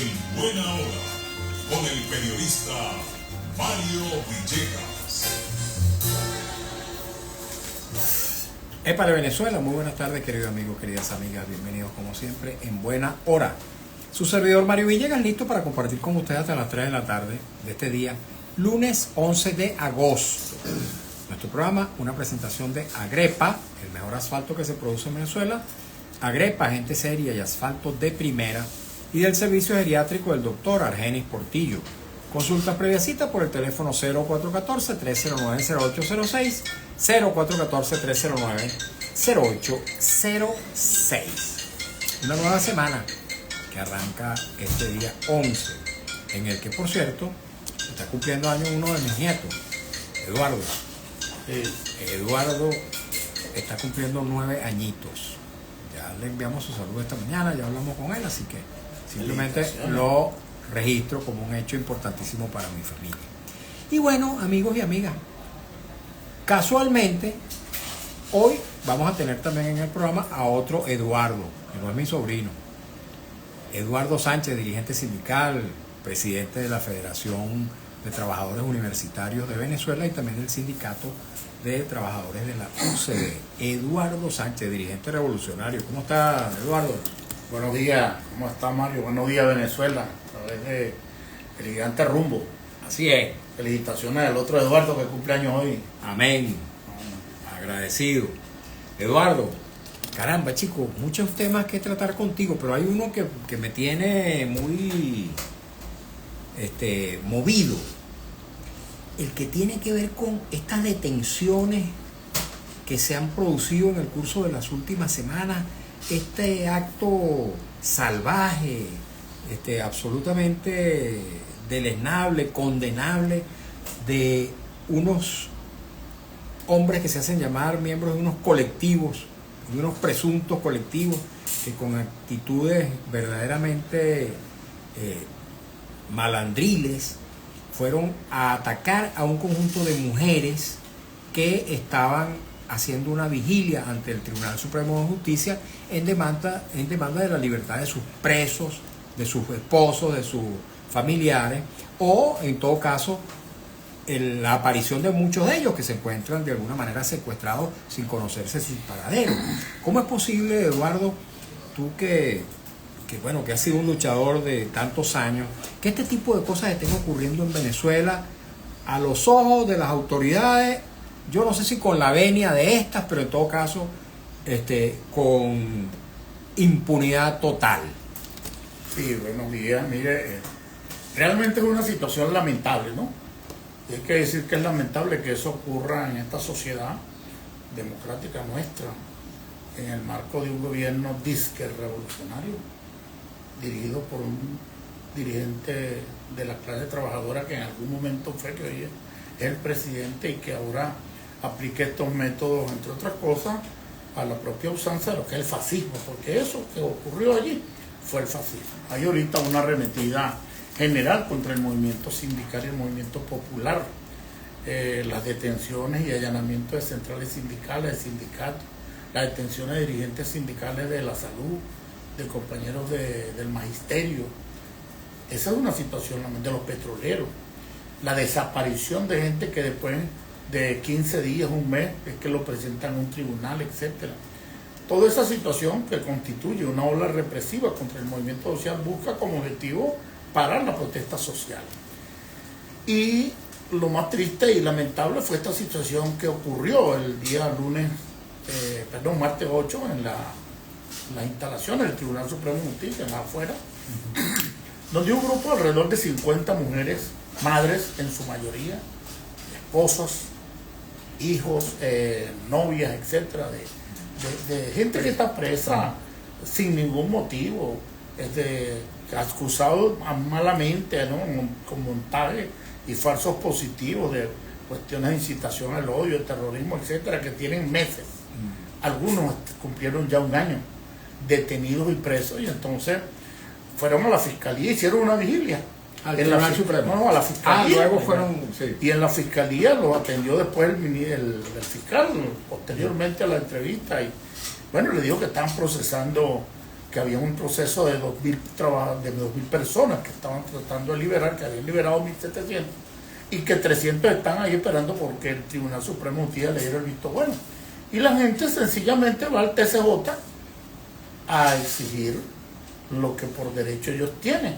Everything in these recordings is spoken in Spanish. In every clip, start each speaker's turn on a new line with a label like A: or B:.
A: En Buena Hora, con el periodista Mario Villegas.
B: Épale Venezuela, muy buenas tardes queridos amigos, queridas amigas, bienvenidos como siempre en Buena Hora. Su servidor Mario Villegas listo para compartir con ustedes hasta las 3 de la tarde de este día, lunes 11 de agosto. Nuestro programa, una presentación de Agrepa, el mejor asfalto que se produce en Venezuela. Agrepa, gente seria y asfalto de primera. Y del servicio geriátrico del doctor Argenis Portillo. Consulta previa cita por el teléfono 0414-309-0806, 0414-309-0806. Una nueva semana que arranca este día 11, en el que, por cierto, está cumpliendo año uno de mis nietos, Eduardo. Eduardo está cumpliendo 9 añitos. Ya le enviamos su saludo esta mañana, ya hablamos con él, así que simplemente lo registro como un hecho importantísimo para mi familia. Y bueno, amigos y amigas, casualmente hoy vamos a tener también en el programa a otro Eduardo, que no es mi sobrino. Eduardo Sánchez, dirigente sindical, presidente de la Federación de Trabajadores Universitarios de Venezuela y también del Sindicato de Trabajadores de la UCD. Eduardo Sánchez, dirigente revolucionario. ¿Cómo está, Eduardo?
C: Buenos días, ¿cómo está Mario? Buenos días Venezuela, a través de El Gigante Rumbo.
B: Así es.
C: Felicitaciones al otro Eduardo que cumple años hoy.
B: Amén. Agradecido. Eduardo, caramba chico, muchos temas que tratar contigo, pero hay uno que me tiene muy movido. El que tiene que ver con estas detenciones que se han producido en el curso de las últimas semanas, este acto salvaje, absolutamente deleznable, condenable, de unos hombres que se hacen llamar miembros de unos colectivos, de unos presuntos colectivos, que con actitudes verdaderamente malandriles fueron a atacar a un conjunto de mujeres que estaban haciendo una vigilia ante el Tribunal Supremo de Justicia en demanda de la libertad de sus presos, de sus esposos, de sus familiares, o en todo caso la aparición de muchos de ellos que se encuentran de alguna manera secuestrados sin conocerse su paradero. ¿Cómo es posible, Eduardo, tú que has sido un luchador de tantos años, que este tipo de cosas estén ocurriendo en Venezuela a los ojos de las autoridades? Yo no sé si con la venia de estas, pero en todo caso con impunidad total.
C: Sí, buenos días. Mire, realmente es una situación lamentable, ¿no? Y hay que decir que es lamentable que eso ocurra en esta sociedad democrática nuestra, en el marco de un gobierno disque revolucionario, dirigido por un dirigente de la clase trabajadora que en algún momento fue, que hoy es el presidente y que ahora aplique estos métodos, entre otras cosas, a la propia usanza de lo que es el fascismo, porque eso que ocurrió allí fue el fascismo. Hay ahorita una arremetida general contra el movimiento sindical y el movimiento popular, las detenciones y allanamientos de centrales sindicales, de sindicatos, las detenciones de dirigentes sindicales de la salud, de compañeros del magisterio. Esa es una situación de los petroleros, la desaparición de gente que después de 15 días, un mes, es que lo presentan a un tribunal, etcétera. Toda esa situación que constituye una ola represiva contra el movimiento social busca como objetivo parar la protesta social. Y lo más triste y lamentable fue esta situación que ocurrió el día martes 8 en las instalaciones del Tribunal Supremo de Justicia, en la afuera, donde un grupo alrededor de 50 mujeres, madres en su mayoría, esposas, hijos, novias, etcétera, de gente que está presa sin ningún motivo, acusado malamente, ¿no?, con montaje y falsos positivos de cuestiones de incitación al odio, el terrorismo, etcétera, que tienen meses. Algunos cumplieron ya un año detenidos y presos, y entonces fueron a la fiscalía, hicieron una vigilia.
B: Al Tribunal Supremo.
C: No, a la fiscalía.
B: Luego fueron, sí.
C: Y en la fiscalía los atendió después el fiscal, posteriormente a la entrevista, y bueno, le dijo que están procesando que había un proceso de 2.000 personas que estaban tratando de liberar, que habían liberado 1.700 y que 300 están ahí esperando porque el Tribunal Supremo de Justicia le diera el visto bueno. Y la gente sencillamente va al TCJ a exigir lo que por derecho ellos tienen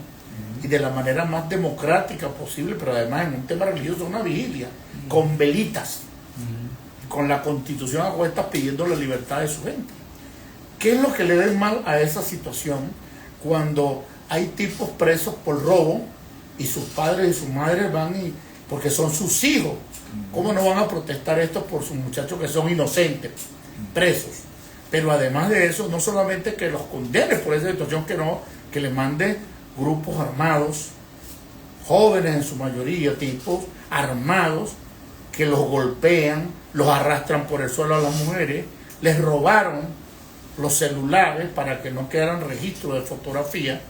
C: y de la manera más democrática posible, pero además en un tema religioso, una vigilia con velitas, con la Constitución a cuestas pidiendo la libertad de su gente. ¿Qué es lo que le ve mal a esa situación cuando hay tipos presos por robo y sus padres y sus madres van y porque son sus hijos? ¿Cómo no van a protestar esto por sus muchachos que son inocentes, presos? Pero además de eso, no solamente que los condene por esa situación, que le mande grupos armados, jóvenes en su mayoría, tipos armados, que los golpean, los arrastran por el suelo a las mujeres, les robaron los celulares para que no quedaran registros de fotografía,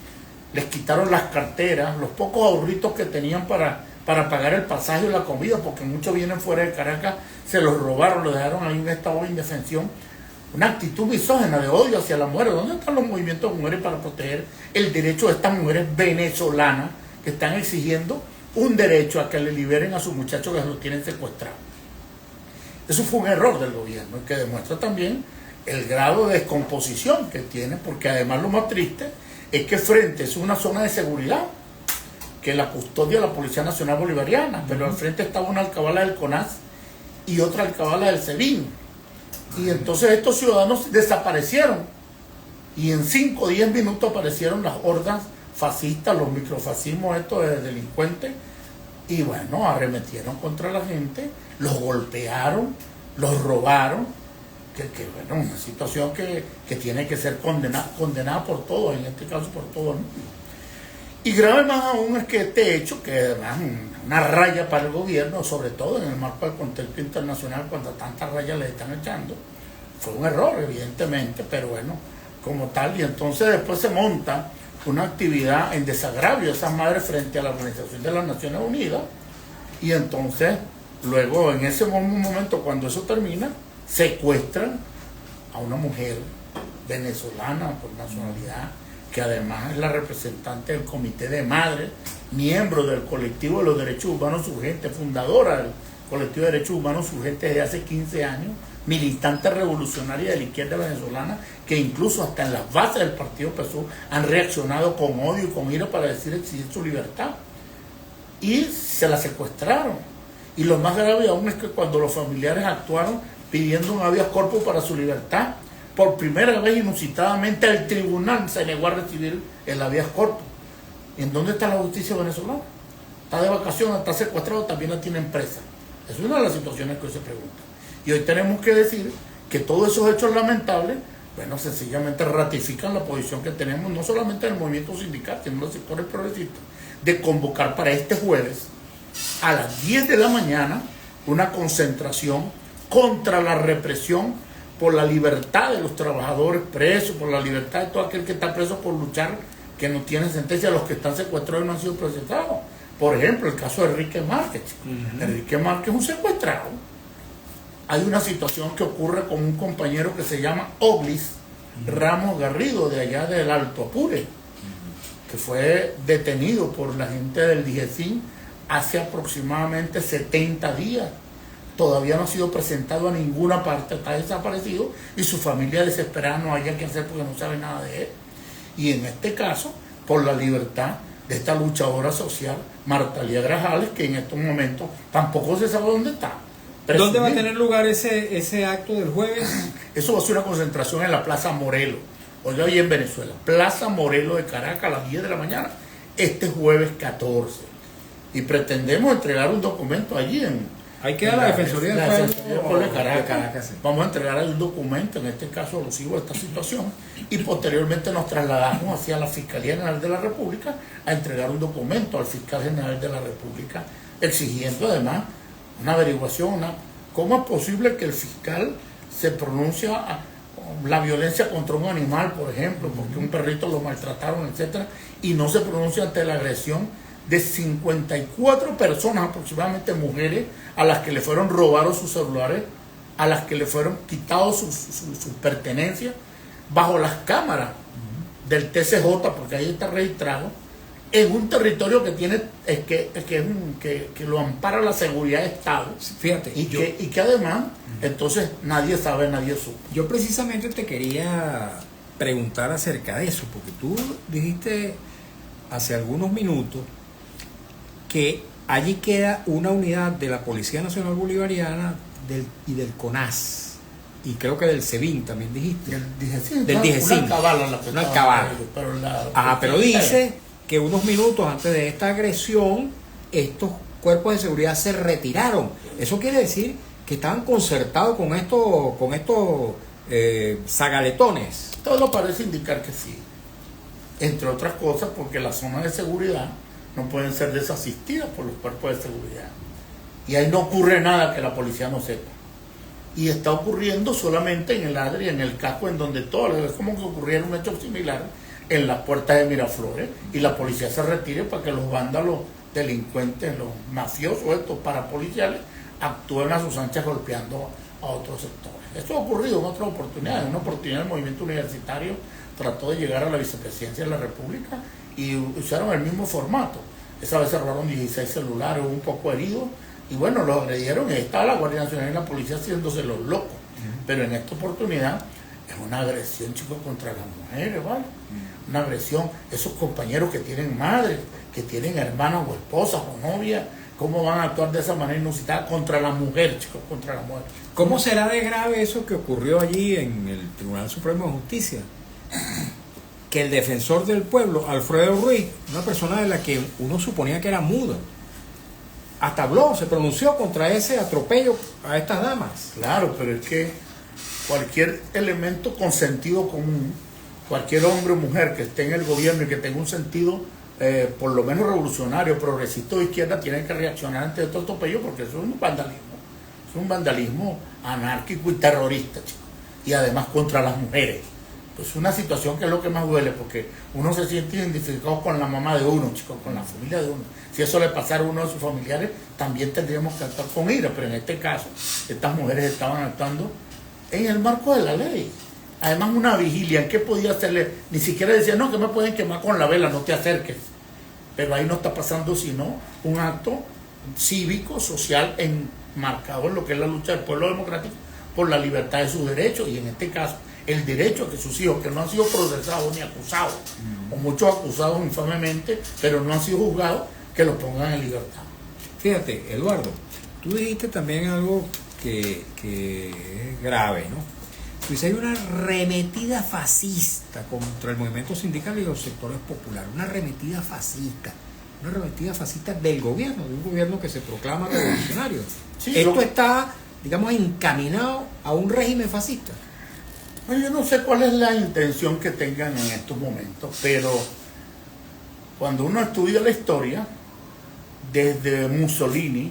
C: les quitaron las carteras, los pocos ahorritos que tenían para pagar el pasaje y la comida, porque muchos vienen fuera de Caracas, se los robaron, los dejaron ahí en un estado de indefensión. Una actitud misógina de odio hacia las mujeres. ¿Dónde están los movimientos de mujeres para proteger el derecho de estas mujeres venezolanas que están exigiendo un derecho a que le liberen a sus muchachos que los tienen secuestrados? Eso fue un error del gobierno y que demuestra también el grado de descomposición que tiene, porque además lo más triste es que frente es una zona de seguridad que la custodia la Policía Nacional Bolivariana, pero al frente estaba una alcabala del CONAS y otra alcabala del SEBIN. Y entonces estos ciudadanos desaparecieron y en 5 o 10 minutos aparecieron las hordas fascistas, los microfascismos estos de delincuentes, y bueno, arremetieron contra la gente, los golpearon, los robaron, que bueno, una situación que tiene que ser condenada por todos, en este caso por todos, ¿no? Y grave más aún es que este hecho, que además es una raya para el gobierno, sobre todo en el marco del contexto internacional, cuando tantas rayas le están echando, fue un error evidentemente, pero bueno, como tal, y entonces después se monta una actividad en desagravio de esas madres frente a la Organización de las Naciones Unidas, y entonces luego en ese momento, cuando eso termina, secuestran a una mujer venezolana por nacionalidad, que además es la representante del Comité de Madres, miembro del Colectivo de los Derechos Humanos Urgentes, fundadora del Colectivo de Derechos Humanos Urgentes desde hace 15 años, militante revolucionaria de la izquierda venezolana, que incluso hasta en las bases del partido PSUV han reaccionado con odio y con ira para exigir su libertad. Y se la secuestraron. Y lo más grave aún es que cuando los familiares actuaron pidiendo un habeas corpus para su libertad, por primera vez inusitadamente el tribunal se negó a recibir el habeas corpus. ¿En dónde está la justicia venezolana? Está de vacaciones, está secuestrado, también la tiene presa. Es una de las situaciones que hoy se pregunta. Y hoy tenemos que decir que todos esos hechos lamentables, bueno, sencillamente ratifican la posición que tenemos, no solamente en el movimiento sindical, sino en los sectores progresistas, de convocar para este jueves a las 10 de la mañana una concentración contra la represión, por la libertad de los trabajadores presos, por la libertad de todo aquel que está preso por luchar, que no tiene sentencia, los que están secuestrados y no han sido procesados. Por ejemplo, el caso de Enrique Márquez. Enrique Márquez es un secuestrado. Hay una situación que ocurre con un compañero que se llama Oglis Ramos Garrido, de allá del Alto Apure, que fue detenido por la gente del DIGESIN hace aproximadamente 70 días. Todavía no ha sido presentado a ninguna parte, está desaparecido y su familia desesperada no haya que hacer porque no sabe nada de él. Y en este caso, por la libertad de esta luchadora social, Marta Lía Grajales, que en estos momentos tampoco se sabe dónde está.
D: ¿Dónde va a tener lugar ese acto del jueves?
C: Eso va a ser una concentración en la Plaza Morelos, oiga, ahí en Venezuela, Plaza Morelos de Caracas a las 10 de la mañana, este jueves 14. Y pretendemos entregar un documento allí
D: Ahí queda la Defensoría del Pueblo
C: de Caracas. Sí. Vamos a entregar ahí un documento, en este caso alusivo a esta situación, y posteriormente nos trasladamos hacia la Fiscalía General de la República a entregar un documento al Fiscal General de la República, exigiendo además una averiguación, ¿cómo es posible que el fiscal se pronuncia a la violencia contra un animal, por ejemplo, porque un perrito lo maltrataron, etcétera, y no se pronuncia ante la agresión de 54 personas, aproximadamente mujeres, a las que le fueron robados sus celulares, a las que le fueron quitados sus pertenencias, bajo las cámaras del TCJ, porque ahí está registrado, en un territorio que tiene que lo ampara la seguridad de Estado.
B: Fíjate,
C: Y que además, entonces nadie sabe, nadie supo.
B: yo precisamente te quería preguntar acerca de eso, porque tú dijiste hace algunos minutos que allí queda una unidad de la Policía Nacional Bolivariana y del CONAS, y creo que del SEBIN también dijiste. Del DIGESIN.
C: Una cabala la que
B: Una
C: estaba
B: cabala.
C: ahí, pero la-
B: Ajá, pero dice que unos minutos antes de esta agresión, estos cuerpos de seguridad se retiraron. Eso quiere decir que estaban concertados con estos zagaletones.
C: Todo parece indicar que sí. Entre otras cosas, porque las zonas de seguridad no pueden ser desasistidas por los cuerpos de seguridad. Y ahí no ocurre nada que la policía no sepa. Y está ocurriendo solamente en el Adri, en el casco, en donde todo, es como que ocurriera un hecho similar en las puertas de Miraflores, y la policía se retire para que los vándalos, delincuentes, los mafiosos, estos parapoliciales, actúen a sus anchas golpeando a otros sectores. Esto ha ocurrido en otras oportunidades. En una oportunidad el movimiento universitario trató de llegar a la vicepresidencia de la República y usaron el mismo formato. Esa vez se robaron 16 celulares, hubo un poco heridos, y bueno, los agredieron, y estaba la Guardia Nacional y la policía haciéndose los locos. Pero en esta oportunidad es una agresión, chicos, contra las mujeres, ¿vale? Una agresión, esos compañeros que tienen madres, que tienen hermanas o esposas o novias, ¿cómo van a actuar de esa manera inusitada contra la mujer, chicos, contra la mujer?
B: ¿Cómo será de grave eso que ocurrió allí en el Tribunal Supremo de Justicia? Que el defensor del pueblo, Alfredo Ruiz, una persona de la que uno suponía que era muda, hasta habló, se pronunció contra ese atropello a estas damas.
C: Claro, pero es que cualquier elemento con sentido común, cualquier hombre o mujer que esté en el gobierno y que tenga un sentido por lo menos revolucionario, progresista de izquierda, tiene que reaccionar ante estos atropellos, porque eso es un vandalismo. Es un vandalismo anárquico y terrorista, chicos. Y además contra las mujeres. Pues una situación que es lo que más duele, porque uno se siente identificado con la mamá de uno, chicos, con la familia de uno. Si eso le pasara a uno de sus familiares, también tendríamos que actuar con ira, pero en este caso, estas mujeres estaban actuando en el marco de la ley. Además, una vigilia, ¿en qué podía hacerle? Ni siquiera decía, no, que me pueden quemar con la vela, no te acerques. Pero ahí no está pasando sino un acto cívico, social, enmarcado en lo que es la lucha del pueblo democrático por la libertad de sus derechos, y en este caso, el derecho a que sus hijos, que no han sido procesados ni acusados, o muchos acusados infamemente, pero no han sido juzgados, que los pongan en libertad.
B: Fíjate, Eduardo, tú dijiste también algo que es grave, ¿no? Tú dices, hay una arremetida fascista contra el movimiento sindical y los sectores populares, una arremetida fascista del gobierno, de un gobierno que se proclama revolucionario.
C: Sí,
B: Esto está, digamos, encaminado a un régimen fascista.
C: Bueno, yo no sé cuál es la intención que tengan en estos momentos, pero cuando uno estudia la historia, desde Mussolini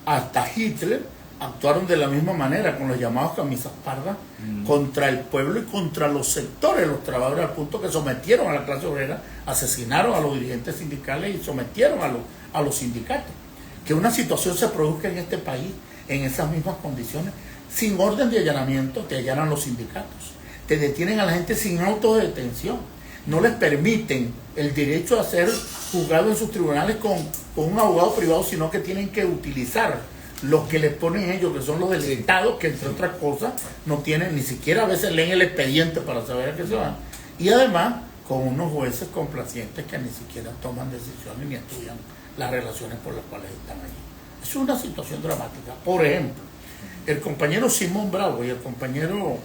C: hasta Hitler, actuaron de la misma manera con los llamados camisas pardas contra el pueblo y contra los sectores, los trabajadores, al punto que sometieron a la clase obrera, asesinaron a los dirigentes sindicales y sometieron a los sindicatos. Que una situación se produzca en este país en esas mismas condiciones, sin orden de allanamiento, te allanan los sindicatos, te detienen a la gente sin autodetención, no les permiten el derecho a ser juzgado en sus tribunales con un abogado privado, sino que tienen que utilizar los que les ponen ellos, que son los del Estado, que entre otras cosas no tienen, ni siquiera a veces leen el expediente para saber a qué se van, y además con unos jueces complacientes que ni siquiera toman decisiones ni estudian las relaciones por las cuales están allí. Es una situación dramática. Por ejemplo, el compañero Simón Bravo y el compañero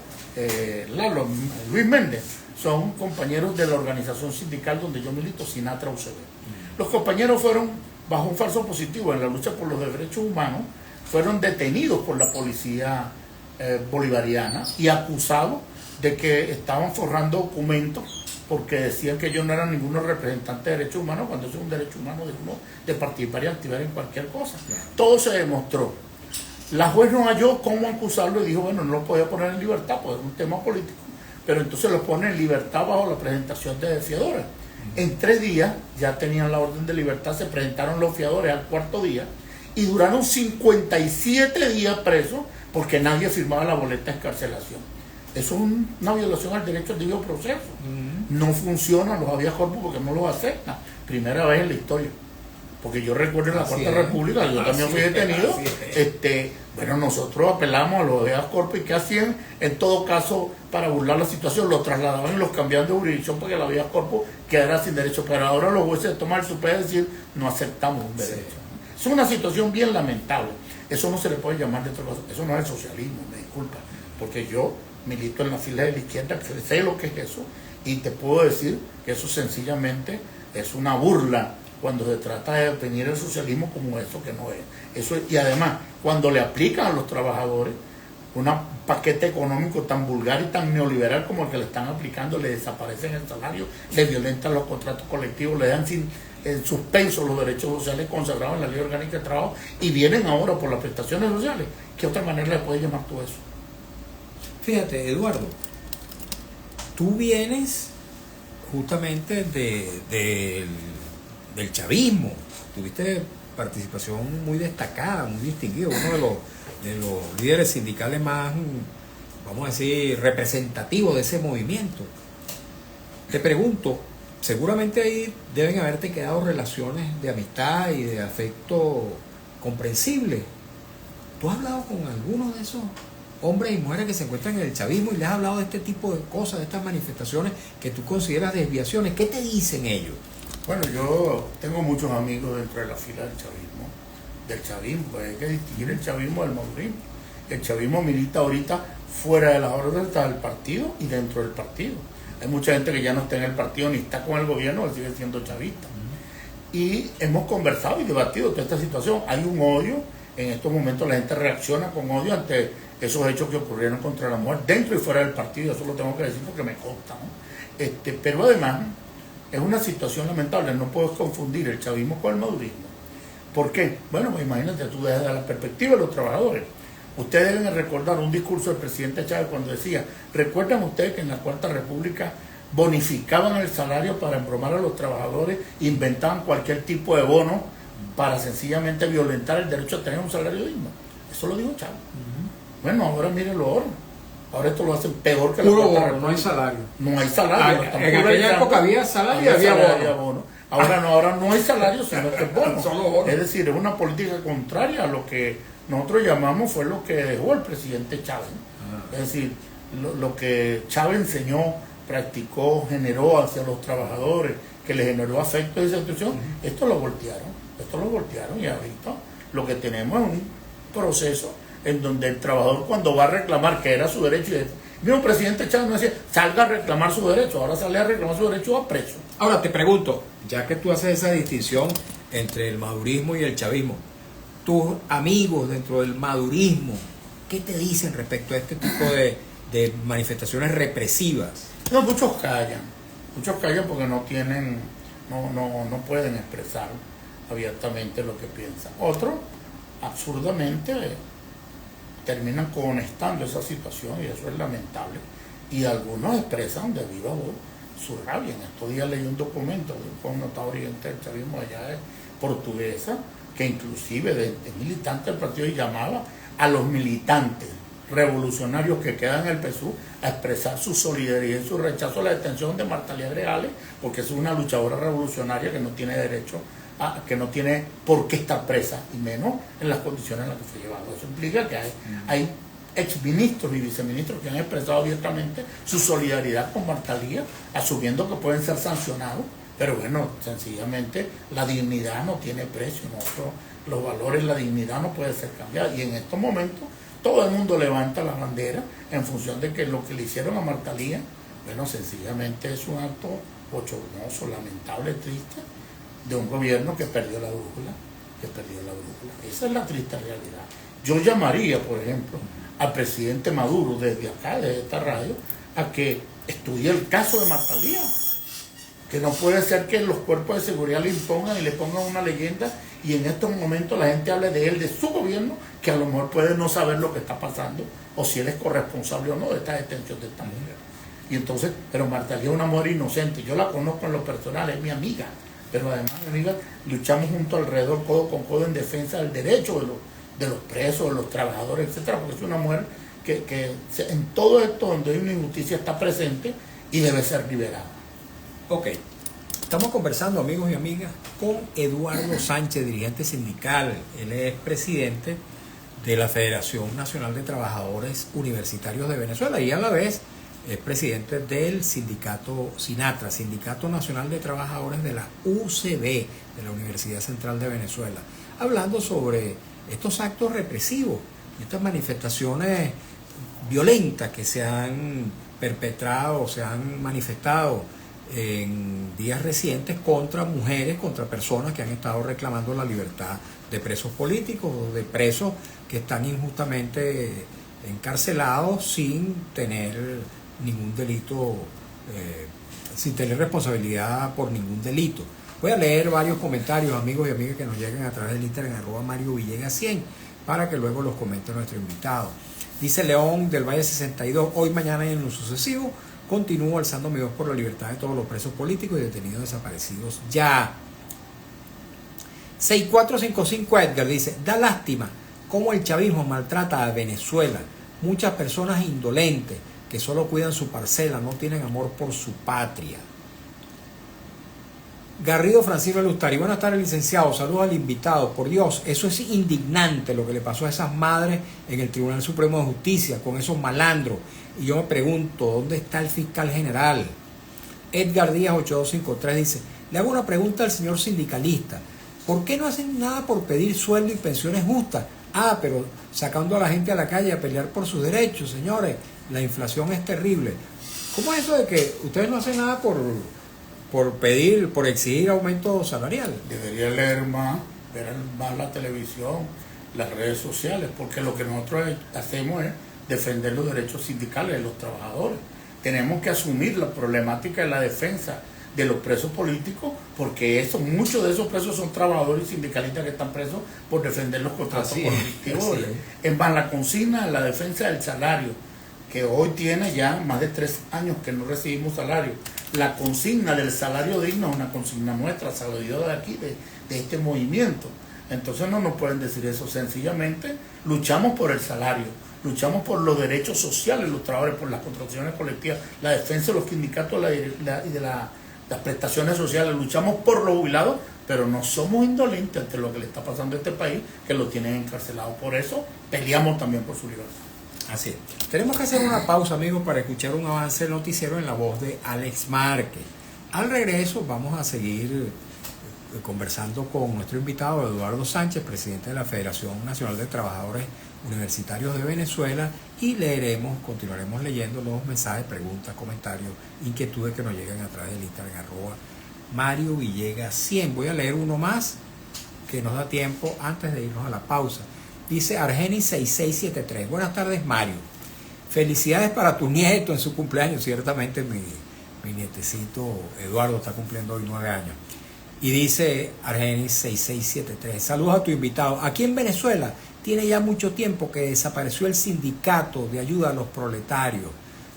C: Luis Méndez son compañeros de la organización sindical donde yo milito, Sinatra UCB. Los compañeros fueron, bajo un falso positivo en la lucha por los derechos humanos, fueron detenidos por la policía bolivariana y acusados de que estaban forrando documentos porque decían que ellos no eran ninguno representante de derechos humanos, cuando eso es un derecho humano de uno de participar y activar en cualquier cosa. Todo se demostró. La juez no halló cómo acusarlo y dijo, bueno, no lo podía poner en libertad, pues es un tema político, pero entonces lo pone en libertad bajo la presentación de fiadores. En 3 días ya tenían la orden de libertad, se presentaron los fiadores al 4.º día y duraron 57 días presos porque nadie firmaba la boleta de excarcelación. Eso es una violación al derecho al debido proceso. No funcionan los habeas corpus porque no los aceptan. Primera vez en la historia. Porque yo recuerdo en la Cuarta República, yo también fui detenido. Bueno, nosotros apelamos a los habeas corpus y ¿qué hacían? En todo caso, para burlar la situación, lo trasladaban y los cambiaban de jurisdicción para que el habeas corpus quedara sin derecho. Pero ahora los jueces toman el supe de decir, no aceptamos un derecho. Es una situación bien lamentable. Eso no se le puede llamar de otra cosa. Eso no es el socialismo, me disculpa. Porque yo milito en la fila de la izquierda, sé lo que es eso, y te puedo decir que eso sencillamente es una burla cuando se trata de definir el socialismo como eso que no es. Eso, y además, cuando le aplican a los trabajadores un paquete económico tan vulgar y tan neoliberal como el que le están aplicando, le desaparecen el salario, le violentan los contratos colectivos, le dan en suspenso los derechos sociales consagrados en la Ley Orgánica de Trabajo y vienen ahora por las prestaciones sociales. ¿Qué otra manera le puedes llamar tú eso?
B: Fíjate, Eduardo, tú vienes justamente del chavismo, tuviste participación muy destacada, muy distinguida, uno de los líderes sindicales más, vamos a decir, representativos de ese movimiento. Te pregunto, seguramente ahí deben haberte quedado relaciones de amistad y de afecto comprensibles. ¿Tú has hablado con algunos de esos hombres y mujeres que se encuentran en el chavismo y les has hablado de este tipo de cosas, de estas manifestaciones que tú consideras desviaciones? ¿Qué te dicen ellos?
C: Bueno, yo tengo muchos amigos dentro de la fila del chavismo, pues hay que distinguir el chavismo del madurismo. El chavismo milita ahorita fuera de las órdenes del partido y dentro del partido. Hay mucha gente que ya no está en el partido ni está con el gobierno, que sigue siendo chavista. Y hemos conversado y debatido toda esta situación. Hay un odio, en estos momentos la gente reacciona con odio ante esos hechos que ocurrieron contra la mujer dentro y fuera del partido, eso lo tengo que decir porque me consta, ¿no? Pero además es una situación lamentable, no puedes confundir el chavismo con el madurismo. ¿Por qué? Bueno, pues imagínate tú desde la perspectiva de los trabajadores. Ustedes deben recordar un discurso del presidente Chávez cuando decía, ¿recuerdan ustedes que en la Cuarta República bonificaban el salario para embromar a los trabajadores, inventaban cualquier tipo de bono para sencillamente violentar el derecho a tener un salario digno? Eso lo dijo Chávez. Bueno, ahora mírenlo ahora. Ahora esto lo hacen peor que la
B: Puro
C: Cuarta
B: bono,
C: República.
B: no hay salario.
C: No hay salario.
B: En aquella época había salario y había bono.
C: Ahora no hay salario, sino que es bono.
B: Solo bono.
C: Es decir, es una política contraria a lo que nosotros llamamos fue lo que dejó el presidente Chávez. Es decir, lo que Chávez enseñó, practicó, generó hacia los trabajadores, que le generó afecto y satisfacción, esto lo voltearon y ahorita lo que tenemos es un proceso en donde el trabajador cuando va a reclamar que era su derecho, y el mismo presidente Chávez no decía, salga a reclamar su derecho, ahora sale a reclamar su derecho a preso.
B: Ahora te pregunto, ya que tú haces esa distinción entre el madurismo y el chavismo, tus amigos dentro del madurismo, ¿qué te dicen respecto a este tipo de manifestaciones represivas?
C: No, muchos callan porque no tienen, no pueden expresar abiertamente lo que piensan. Otros, absurdamente, terminan conectando esa situación y eso es lamentable. Y algunos expresan de viva voz su rabia. En estos días leí un documento de un connotado oriente del chavismo allá de portuguesa, que inclusive de militantes del partido y llamaba a los militantes revolucionarios que quedan en el PSUV a expresar su solidaridad y su rechazo a la detención de Marta Lía Gregales, porque es una luchadora revolucionaria que no tiene derecho que no tiene por qué estar presa, y menos en las condiciones en las que fue llevado. Eso implica que hay exministros y viceministros que han expresado abiertamente su solidaridad con Marta Lía, asumiendo que pueden ser sancionados, pero bueno, sencillamente la dignidad no tiene precio, los valores, la dignidad no puede ser cambiada, y en estos momentos todo el mundo levanta la bandera en función de que lo que le hicieron a Marta Lía, bueno, sencillamente es un acto bochornoso, lamentable, triste, de un gobierno que perdió la brújula, Esa es la triste realidad. Yo llamaría, por ejemplo, al presidente Maduro desde acá, desde esta radio, a que estudie el caso de Marta Lía, que no puede ser que los cuerpos de seguridad le impongan y le pongan una leyenda y en estos momentos la gente hable de él, de su gobierno, que a lo mejor puede no saber lo que está pasando o si él es corresponsable o no de esta detención de esta mujer. Y entonces, pero Marta Lía es una mujer inocente, yo la conozco en lo personal, es mi amiga, pero además, mi amiga, luchamos juntos alrededor, codo con codo, en defensa del derecho de los presos, de los trabajadores, etcétera, porque es una mujer en todo esto donde hay una injusticia está presente y debe ser liberada.
B: Ok. Estamos conversando, amigos y amigas, con Eduardo Sánchez, dirigente sindical. Él es presidente de la Federación Nacional de Trabajadores Universitarios de Venezuela y a la vez es presidente del sindicato SINATRA, Sindicato Nacional de Trabajadores de la UCB, de la Universidad Central de Venezuela, hablando sobre estos actos represivos, estas manifestaciones violentas que se han perpetrado, se han manifestado en días recientes contra mujeres, contra personas que han estado reclamando la libertad de presos políticos o de presos que están injustamente encarcelados sin tener ningún delito, sin tener responsabilidad por ningún delito. Voy a leer varios comentarios, amigos y amigas, que nos lleguen a través del Instagram @Mario Villegas 100 para que luego los comente nuestro invitado. Dice León del Valle 62, hoy, mañana y en lo sucesivo continúo alzando mi voz por la libertad de todos los presos políticos y detenidos desaparecidos ya. 6455 Edgar dice, da lástima cómo el chavismo maltrata a Venezuela. Muchas personas indolentes que solo cuidan su parcela, no tienen amor por su patria. Garrido Francisco Lustari, buenas tardes, licenciado, saludos al invitado. Por Dios, eso es indignante lo que le pasó a esas madres en el Tribunal Supremo de Justicia con esos malandros. Y yo me pregunto, ¿dónde está el fiscal general? Edgar Díaz 8253 dice, le hago una pregunta al señor sindicalista, ¿por qué no hacen nada por pedir sueldo y pensiones justas? Ah, pero sacando a la gente a la calle a pelear por sus derechos, señores, la inflación es terrible. ¿Cómo es eso de que ustedes no hacen nada por pedir, por exigir aumento salarial?
C: Debería leer más, ver más la televisión, las redes sociales, porque lo que nosotros hacemos es defender los derechos sindicales de los trabajadores. Tenemos que asumir la problemática de la defensa de los presos políticos, porque muchos de esos presos son trabajadores y sindicalistas que están presos por defender los contratos colectivos. Es más, la consigna de la defensa del salario, que hoy tiene ya más de 3 años que no recibimos salario. La consigna del salario digno es una consigna nuestra, salida de aquí, de este movimiento. Entonces no nos pueden decir eso, sencillamente luchamos por el salario, luchamos por los derechos sociales de los trabajadores, por las contrataciones colectivas, la defensa de los sindicatos y de las prestaciones sociales, luchamos por los jubilados, pero no somos indolentes ante lo que le está pasando a este país, que lo tienen encarcelado. Por eso peleamos también por su libertad.
B: Así es. Tenemos que hacer una pausa, amigos, para escuchar un avance del noticiero en la voz de Alex Márquez. Al regreso vamos a seguir conversando con nuestro invitado Eduardo Sánchez, presidente de la Federación Nacional de Trabajadores Universitarios de Venezuela, y continuaremos leyendo los mensajes, preguntas, comentarios, inquietudes que nos llegan a través del Instagram @Mario Villegas 100. Voy a leer uno más que nos da tiempo antes de irnos a la pausa. Dice Argenis 6673, buenas tardes, Mario, felicidades para tu nieto en su cumpleaños. Ciertamente mi nietecito Eduardo está cumpliendo hoy 9 años. Y dice Argenis 6673, saludos a tu invitado. Aquí en Venezuela tiene ya mucho tiempo que desapareció el sindicato de ayuda a los proletarios.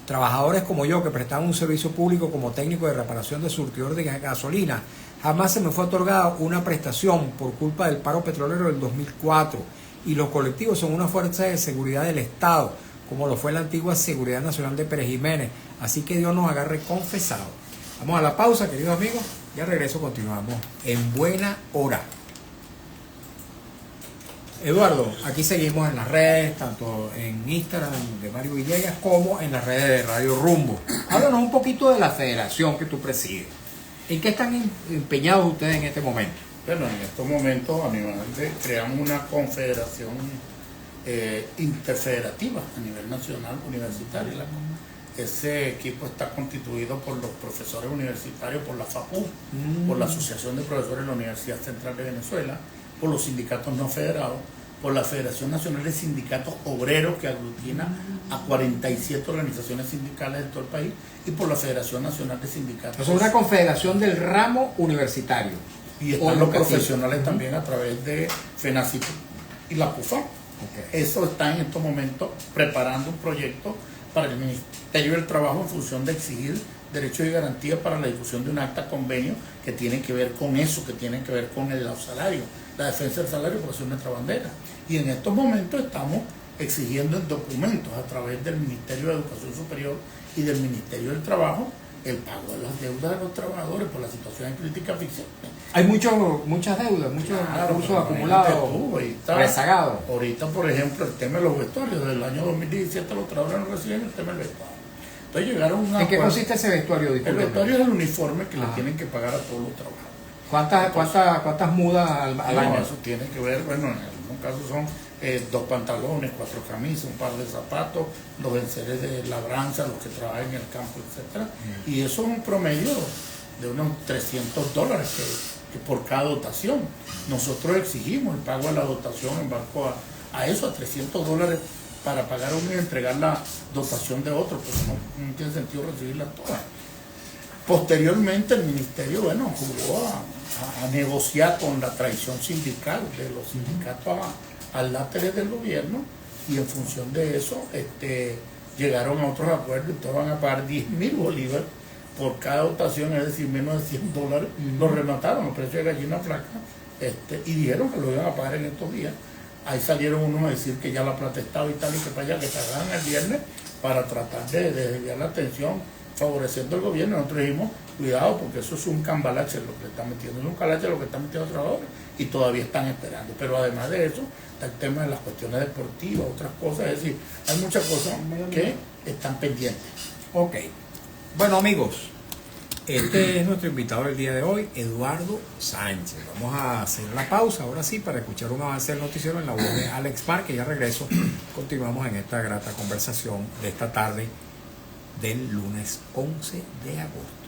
B: Trabajadores como yo que prestaban un servicio público como técnico de reparación de surtidor de gasolina, jamás se me fue otorgada una prestación por culpa del paro petrolero del 2004. Y los colectivos son una fuerza de seguridad del Estado, como lo fue la antigua Seguridad Nacional de Pérez Jiménez. Así que Dios nos agarre confesado. Vamos a la pausa, queridos amigos. Ya regreso, continuamos en buena hora. Eduardo, aquí seguimos en las redes, tanto en Instagram de Mario Villegas como en las redes de Radio Rumbo. Háblanos un poquito de la federación que tú presides. ¿En qué están empeñados ustedes en este momento?
C: Bueno, en estos momentos creamos una confederación interfederativa a nivel nacional universitario. Ese equipo está constituido por los profesores universitarios, por la FAPU, por la Asociación de Profesores de la Universidad Central de Venezuela, por los sindicatos no federados, por la Federación Nacional de Sindicatos Obreros, que aglutina a 47 organizaciones sindicales de todo el país, y por la Federación Nacional de Sindicatos.
B: Es una confederación del ramo universitario.
C: Y están los profesionales también a través de FENACIP y la PUFA. Eso está en estos momentos preparando un proyecto para el Ministerio del Trabajo en función de exigir derechos y garantías para la difusión de un acta convenio que tiene que ver con eso, que tiene que ver con los salarios, la defensa del salario, por ser nuestra bandera. Y en estos momentos estamos exigiendo en documentos a través del Ministerio de Educación Superior y del Ministerio del Trabajo el pago de las deudas de los trabajadores por la situación de crítica ficción.
B: Hay muchas deudas, muchos recursos acumulados, rezagados.
C: Ahorita, por ejemplo, el tema de los vestuarios, del año 2017 los trabajadores no reciben el tema del vestuario. Entonces llegaron a un
B: ¿En qué
C: acuerdo.
B: consiste ese vestuario?
C: El
B: Discúlpeme.
C: vestuario es el uniforme que le
B: Ajá.
C: tienen que pagar a todos los trabajadores.
B: ¿Cuántas mudas al
C: No,
B: año?
C: eso tiene que ver, bueno, en algunos casos son 2 pantalones, 4 camisas, un par de zapatos, los enseres de labranza, los que trabajan en el campo, etcétera. Y eso es un promedio de unos $300 que por cada dotación. Nosotros exigimos el pago de la dotación en barco a eso, a $300 para pagar uno y entregar la dotación de otro, porque no tiene sentido recibirla todas. Posteriormente el ministerio, bueno, jugó a negociar con la traición sindical de los sindicatos al láteres del gobierno, y en función de eso llegaron a otros acuerdos, y todos van a pagar 10.000 bolívares por cada dotación, es decir, menos de $100. Lo remataron a precio de gallina flaca, y dijeron que lo iban a pagar en estos días. Ahí salieron unos a decir que ya la plata estaba y tal, y que para allá, que pagaran el viernes para tratar de desviar la atención, favoreciendo al gobierno. Nosotros dijimos, cuidado, porque eso es un cambalache lo que le están metiendo, es un cambalache lo que están metiendo los trabajadores, y todavía están esperando. Pero además de eso, está el tema de las cuestiones deportivas, otras cosas, es decir, hay muchas cosas que están pendientes.
B: Ok. Bueno, amigos, este es nuestro invitado del día de hoy, Eduardo Sánchez. Vamos a hacer la pausa ahora sí para escuchar un avance del noticiero en la voz de Alex Mar, que ya regreso. Continuamos en esta grata conversación de esta tarde del lunes 11 de agosto.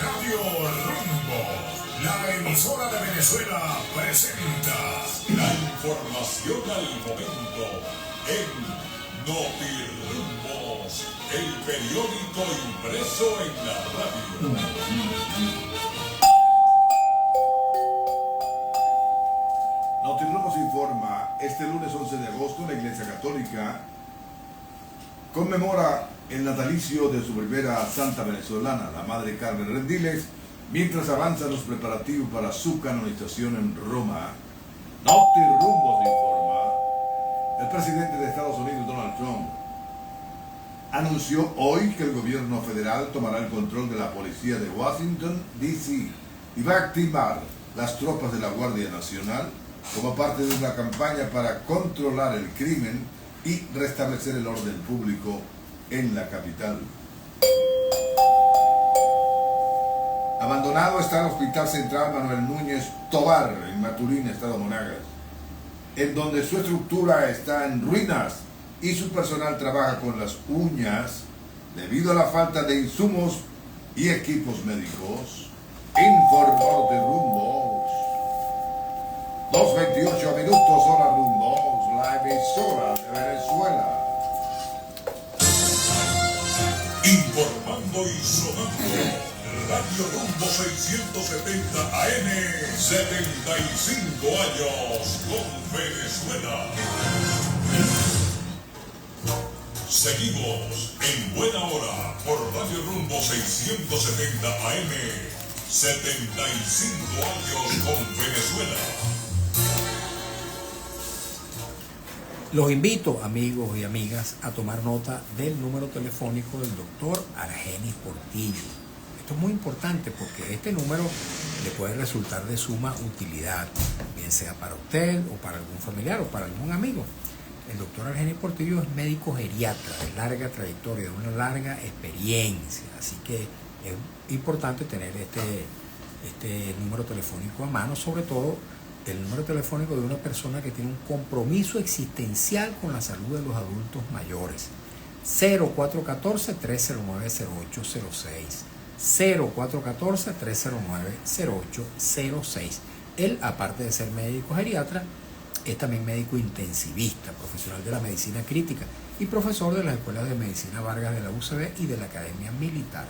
A: Radio Rumbo, la emisora de Venezuela, presenta la información al momento en Notirumbos, el periódico impreso en la radio.
E: Notirumbos informa, este lunes 11 de agosto la Iglesia Católica conmemora el natalicio de su primera santa venezolana, la Madre Carmen Rendiles, mientras avanzan los preparativos para su canonización en Roma. Notirumbos informa, el presidente de Estados Unidos, Donald Trump, anunció hoy que el gobierno federal tomará el control de la policía de Washington, D.C. y va a activar las tropas de la Guardia Nacional como parte de una campaña para controlar el crimen y restablecer el orden público en la capital. Abandonado está el Hospital Central Manuel Núñez Tovar, en Maturín, Estado Monagas, en donde su estructura está en ruinas y su personal trabaja con las uñas debido a la falta de insumos y equipos médicos. Informó de Rumbos. 2:28 minutos, hora Rumbos, la emisora de Venezuela.
A: Informando y sonando, Radio Rumbo 670 AM, 75 años con Venezuela. Seguimos en buena hora por Radio Rumbo 670 AM, 75 años con Venezuela.
B: Los invito, amigos y amigas, a tomar nota del número telefónico del doctor Argenis Portillo. Esto es muy importante porque este número le puede resultar de suma utilidad, bien sea para usted o para algún familiar o para algún amigo. El doctor Argenis Portillo es médico geriatra de larga trayectoria, de una larga experiencia, así que es importante tener este número telefónico a mano, sobre todo el número telefónico de una persona que tiene un compromiso existencial con la salud de los adultos mayores. 0414-309-0806. 0414-309-0806. Él, aparte de ser médico geriatra, es también médico intensivista, profesional de la medicina crítica y profesor de las escuelas de medicina Vargas de la UCB y de la Academia Militar.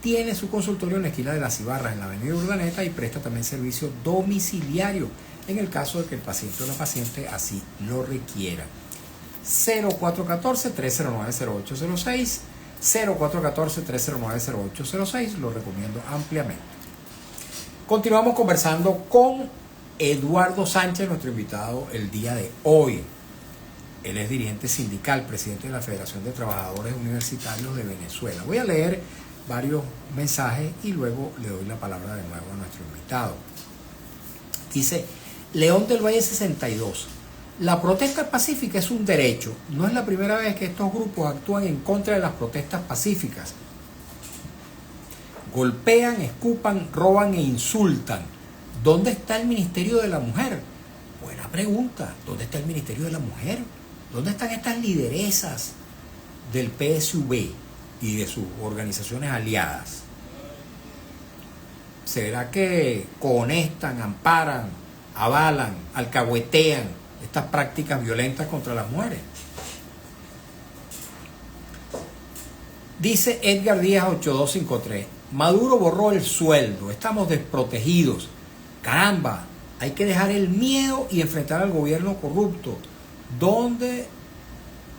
B: Tiene su consultorio en la esquina de Las Cibarras, en la avenida Urdaneta, y presta también servicio domiciliario en el caso de que el paciente o la paciente así lo requiera. 0414-309-0806, 0414-309-0806, lo recomiendo ampliamente. Continuamos conversando con Eduardo Sánchez, nuestro invitado el día de hoy. Él es dirigente sindical, presidente de la Federación de Trabajadores Universitarios de Venezuela. Voy a leer varios mensajes y luego le doy la palabra de nuevo a nuestro invitado. Dice León del Valle 62: la protesta pacífica es un derecho. No es la primera vez que estos grupos actúan en contra de las protestas pacíficas. Golpean, escupan, roban e insultan. ¿Dónde está el Ministerio de la Mujer? Buena pregunta. ¿Dónde está el Ministerio de la Mujer? ¿Dónde están estas lideresas del PSV y de sus organizaciones aliadas? ¿Será que cohonestan, amparan, avalan, alcahuetean estas prácticas violentas contra las mujeres? Dice Edgar Díaz 8253: Maduro borró el sueldo, estamos desprotegidos. Caramba, hay que dejar el miedo y enfrentar al gobierno corrupto. ¿Dónde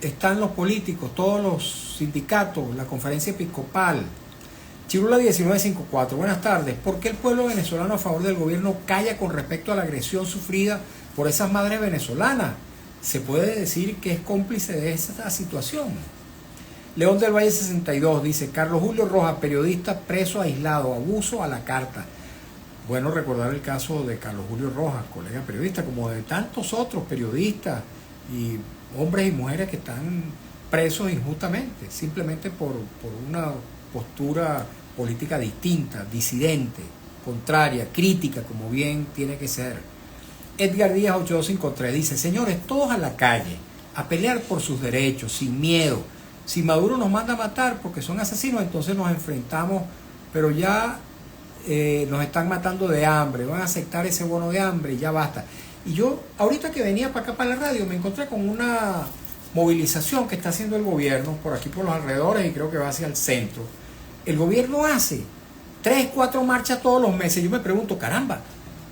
B: están los políticos, todos los sindicatos, la conferencia episcopal? Chirula 1954: buenas tardes. ¿Por qué el pueblo venezolano a favor del gobierno calla con respecto a la agresión sufrida por esas madres venezolanas? ¿Se puede decir que es cómplice de esta situación? León del Valle 62 dice: Carlos Julio Rojas, periodista preso aislado, abuso a la carta. Bueno, recordar el caso de Carlos Julio Rojas, colega periodista, como de tantos otros periodistas y hombres y mujeres que están presos injustamente, simplemente por una postura política distinta, disidente, contraria, crítica, como bien tiene que ser. Edgar Díaz 8253 dice: señores, todos a la calle, a pelear por sus derechos, sin miedo. Si Maduro nos manda a matar porque son asesinos, entonces nos enfrentamos, pero ya nos están matando de hambre, van a aceptar ese bono de hambre y ya basta. Y yo, ahorita que venía para acá, para la radio, me encontré con una movilización que está haciendo el gobierno por aquí, por los alrededores, y creo que va hacia el centro. El gobierno hace 3, 4 marchas todos los meses. Yo me pregunto, caramba,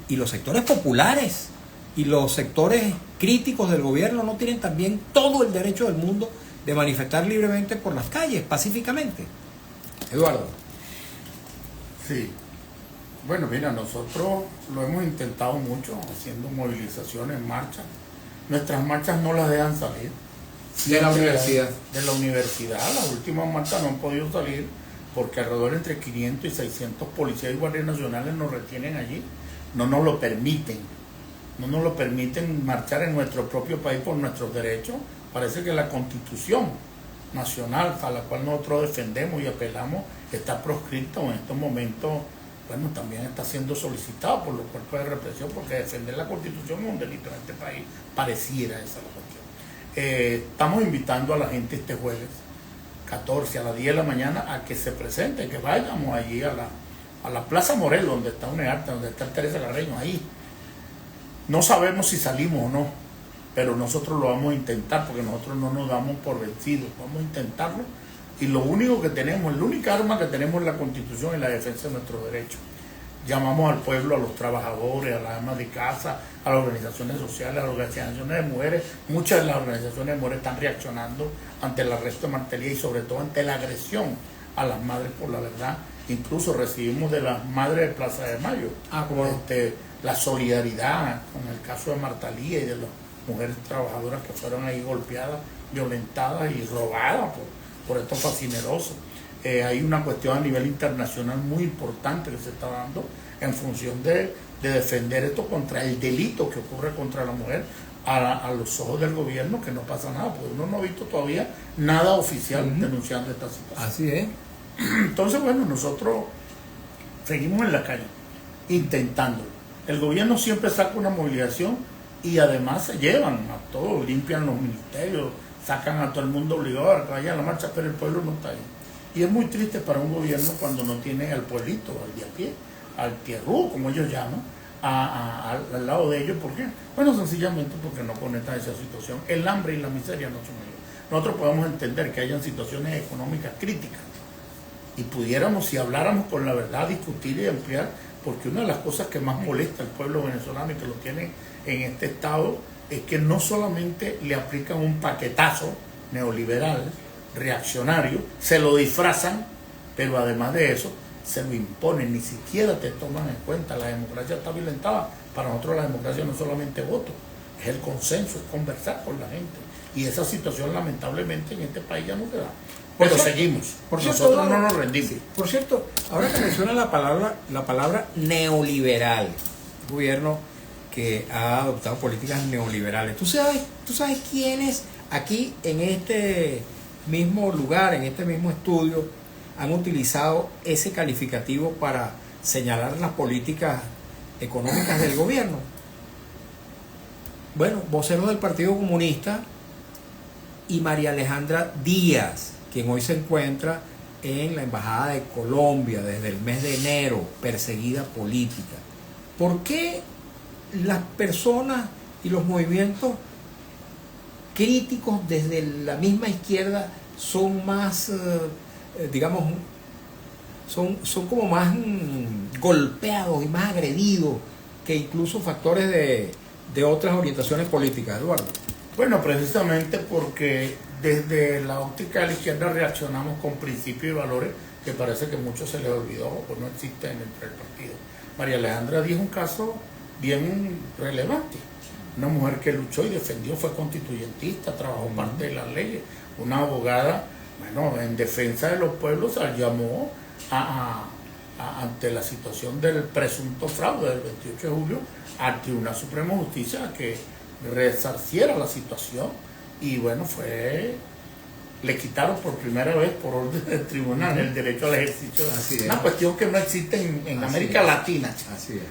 B: ¿y los sectores populares y los sectores críticos del gobierno no tienen también todo el derecho del mundo de manifestar libremente por las calles, pacíficamente? Eduardo.
C: Sí. Bueno, mira, nosotros lo hemos intentado mucho, haciendo movilizaciones, marchas. Nuestras marchas no las dejan salir.
B: De la universidad.
C: De la universidad. Las últimas marchas no han podido salir porque alrededor entre 500 y 600 policías y guardias nacionales nos retienen allí. No nos lo permiten. No nos lo permiten marchar en nuestro propio país por nuestros derechos. Parece que la Constitución nacional a la cual nosotros defendemos y apelamos está proscrita, o en estos momentos, bueno, también está siendo solicitado por los cuerpos de represión, porque defender la Constitución es un delito en este país, pareciera esa la cuestión. Estamos invitando a la gente este jueves 14 a las 10 de la mañana a que se presente, que vayamos allí a la Plaza Morel, donde está UNEARTA, donde está Teresa Carreño, ahí. No sabemos si salimos o no, pero nosotros lo vamos a intentar, porque nosotros no nos damos por vencidos, vamos a intentarlo. Y lo único que tenemos, la única arma que tenemos es la Constitución y la defensa de nuestros derechos. Llamamos al pueblo, a los trabajadores, a las amas de casa, a las organizaciones sociales, a las organizaciones de mujeres. Muchas de las organizaciones de mujeres están reaccionando ante el arresto de Martelly y sobre todo ante la agresión a las madres por la verdad. Incluso recibimos de las madres de Plaza de Mayo la solidaridad con el caso de Martelly y de las mujeres trabajadoras que fueron ahí golpeadas, violentadas y robadas por estos fascinerosos. Hay una cuestión a nivel internacional muy importante que se está dando en función de defender esto contra el delito que ocurre contra la mujer a los ojos del gobierno, que no pasa nada, porque uno no ha visto todavía nada oficial denunciando esta situación.
B: Así es.
C: Entonces, bueno, nosotros seguimos en la calle intentándolo. El gobierno siempre saca una movilización y además se llevan a todos, limpian los ministerios, sacan a todo el mundo obligado a que vaya a la marcha, pero el pueblo no está ahí. Y es muy triste para un gobierno cuando no tiene al pueblito, al de a pie, al tierrú, como ellos llaman, al lado de ellos. ¿Por qué? Bueno, sencillamente porque no conectan esa situación. El hambre y la miseria no son ellos. Nosotros podemos entender que hayan situaciones económicas críticas y pudiéramos, si habláramos con la verdad, discutir y ampliar, porque una de las cosas que más molesta al pueblo venezolano y que lo tiene en este estado es que no solamente le aplican un paquetazo neoliberal, reaccionario, se lo disfrazan, pero además de eso se lo imponen, ni siquiera te toman en cuenta. La democracia está violentada. Para nosotros la democracia no es solamente voto, es el consenso, es conversar con la gente. Y esa situación lamentablemente en este país ya no se da. Pero seguimos, nosotros no nos rendimos.
B: Por cierto, ahora que menciona la palabra neoliberal, gobierno que ha adoptado políticas neoliberales, ¿tú sabes quiénes aquí en este mismo lugar, en este mismo estudio, han utilizado ese calificativo para señalar las políticas económicas del gobierno? Bueno, voceros del Partido Comunista y María Alejandra Díaz, quien hoy se encuentra en la Embajada de Colombia desde el mes de enero, perseguida política. ¿Por qué las personas y los movimientos críticos desde la misma izquierda son más, digamos, son como más golpeados y más agredidos que incluso factores de otras orientaciones políticas, Eduardo?
C: Bueno, precisamente porque desde la óptica de la izquierda reaccionamos con principios y valores que parece que muchos se les olvidó o no existen dentro del partido. María Alejandra Díaz es un caso bien relevante. Una mujer que luchó y defendió, fue constituyentista, trabajó parte de las leyes, una abogada, bueno, en defensa de los pueblos, llamó ante la situación del presunto fraude del 28 de julio al Tribunal Supremo de Justicia a que resarciera la situación, y bueno, le quitaron por primera vez por orden del tribunal el derecho al ejercicio. Una cuestión que no existe en América Latina.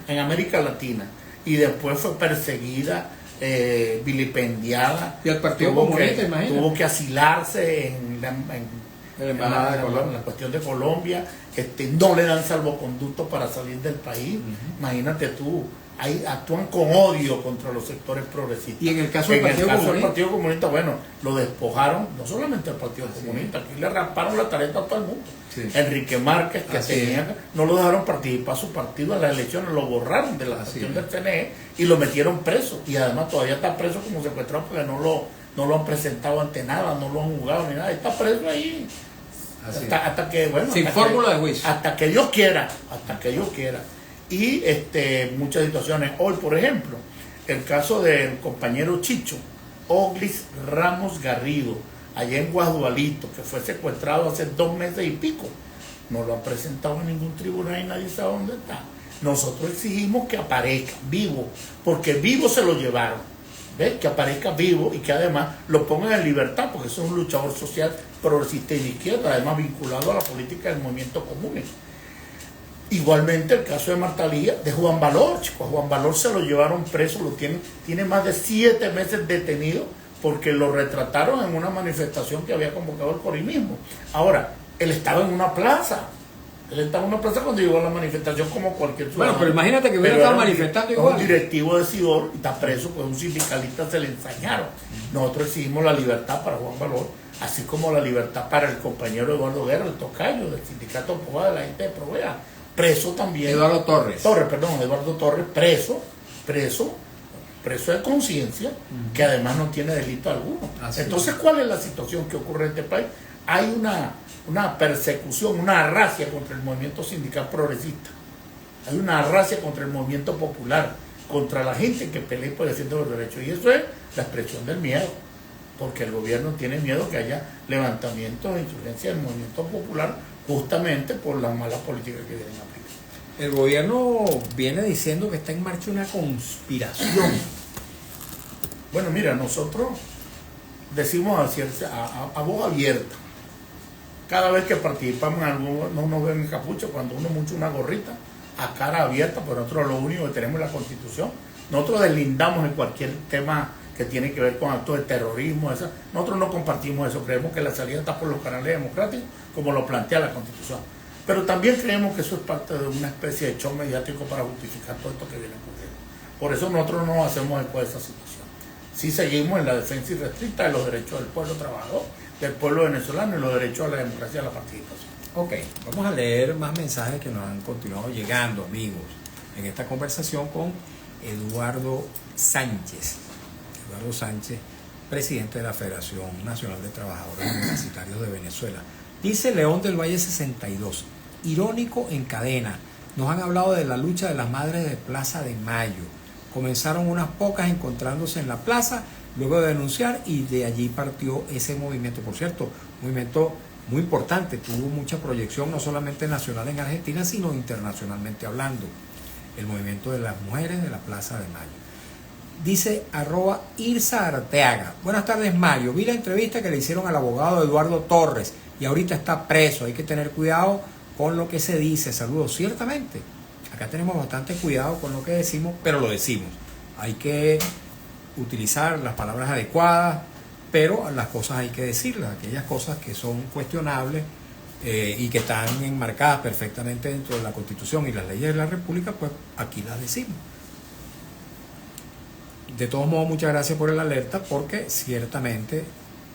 C: En América Latina. Y después fue perseguida, vilipendiada.
B: Y el Partido Comunista, imagínate,
C: tuvo que asilarse en la
B: Embajada de Colombia.
C: En la cuestión de Colombia. No le dan salvoconducto para salir del país. Imagínate tú. Ahí actúan con odio contra los sectores progresistas.
B: Y en el caso del
C: Partido Comunista, bueno, lo despojaron, no solamente al Partido Comunista, aquí le raparon la tarjeta a todo el mundo. Sí. Enrique Márquez, que no lo dejaron participar su partido en las elecciones, lo borraron de la cuestión del CNE y lo metieron preso. Y además todavía está preso como secuestrado porque no lo han presentado ante nada, no lo han juzgado ni nada, está preso ahí. Hasta que, bueno,
B: sin fórmula de juicio.
C: Hasta que Dios quiera. Y muchas situaciones. Hoy, por ejemplo, el caso del compañero Chicho, Oglis Ramos Garrido, allá en Guadualito, que fue secuestrado hace 2 meses y pico. No lo han presentado en ningún tribunal y nadie sabe dónde está. Nosotros exigimos que aparezca vivo, porque vivo se lo llevaron. ¿Ves? Que aparezca vivo y que además lo pongan en libertad, porque es un luchador social progresista y de izquierda, además vinculado a la política del movimiento común. Igualmente el caso de Marta Lía, de Juan Valor, chicos. A Juan Valor se lo llevaron preso, tiene más de 7 meses detenido porque lo retrataron en una manifestación que había convocado el corinismo. Ahora, él estaba en una plaza. Cuando llegó a la manifestación como cualquier ciudadano.
B: Bueno, pero imagínate que hubiera estado manifestando igual.
C: Un directivo de Sidor y está preso, pues un sindicalista se le ensañaron. Nosotros exigimos la libertad para Juan Valor, así como la libertad para el compañero Eduardo Guerra, el tocayo del sindicato POA de la gente de Provea. Preso también.
B: Eduardo Torres, preso de conciencia, que además no tiene delito alguno. Entonces, ¿cuál es la situación que ocurre en este país? Hay una persecución, una arracia contra el movimiento sindical progresista. Hay una arracia contra el movimiento popular, contra la gente que pelea por defiender los derechos. Y eso es la expresión del miedo, porque el gobierno tiene miedo que haya levantamientos de insurgencia del movimiento popular, justamente por las malas políticas que vienen a aplicar. El gobierno viene diciendo que está en marcha una conspiración.
C: Bueno, mira, nosotros decimos a voz abierta. Cada vez que participamos en algo, no nos ven en capucha, cuando uno mucha una gorrita, a cara abierta, pero nosotros lo único que tenemos es la Constitución. Nosotros deslindamos en cualquier tema que tiene que ver con actos de terrorismo. Nosotros no compartimos eso, creemos que la salida está por los canales democráticos, como lo plantea la Constitución. Pero también creemos que eso es parte de una especie de show mediático para justificar todo esto que viene ocurriendo. Por eso nosotros no hacemos eco de esa situación. Sí seguimos en la defensa irrestricta de los derechos del pueblo trabajador, del pueblo venezolano y los derechos a la democracia y a la participación.
B: Ok, vamos a leer más mensajes que nos han continuado llegando, amigos, en esta conversación con Eduardo Sánchez. Eduardo Sánchez, presidente de la Federación Nacional de Trabajadores Universitarios de Venezuela. Dice León del Valle 62, irónico en cadena. Nos han hablado de la lucha de las madres de Plaza de Mayo. Comenzaron unas pocas encontrándose en la plaza, luego de denunciar, y de allí partió ese movimiento. Por cierto, un movimiento muy importante, tuvo mucha proyección, no solamente nacional en Argentina, sino internacionalmente hablando. El movimiento de las mujeres de la Plaza de Mayo. Dice @Irsa Arteaga. Buenas tardes, Mario. Vi la entrevista que le hicieron al abogado Eduardo Torres y ahorita está preso. Hay que tener cuidado con lo que se dice. Saludos. Ciertamente, acá tenemos bastante cuidado con lo que decimos, pero lo decimos. Hay que utilizar las palabras adecuadas, pero las cosas hay que decirlas. Aquellas cosas que son cuestionables y que están enmarcadas perfectamente dentro de la Constitución y las leyes de la República, pues aquí las decimos. De todos modos, muchas gracias por el alerta, porque ciertamente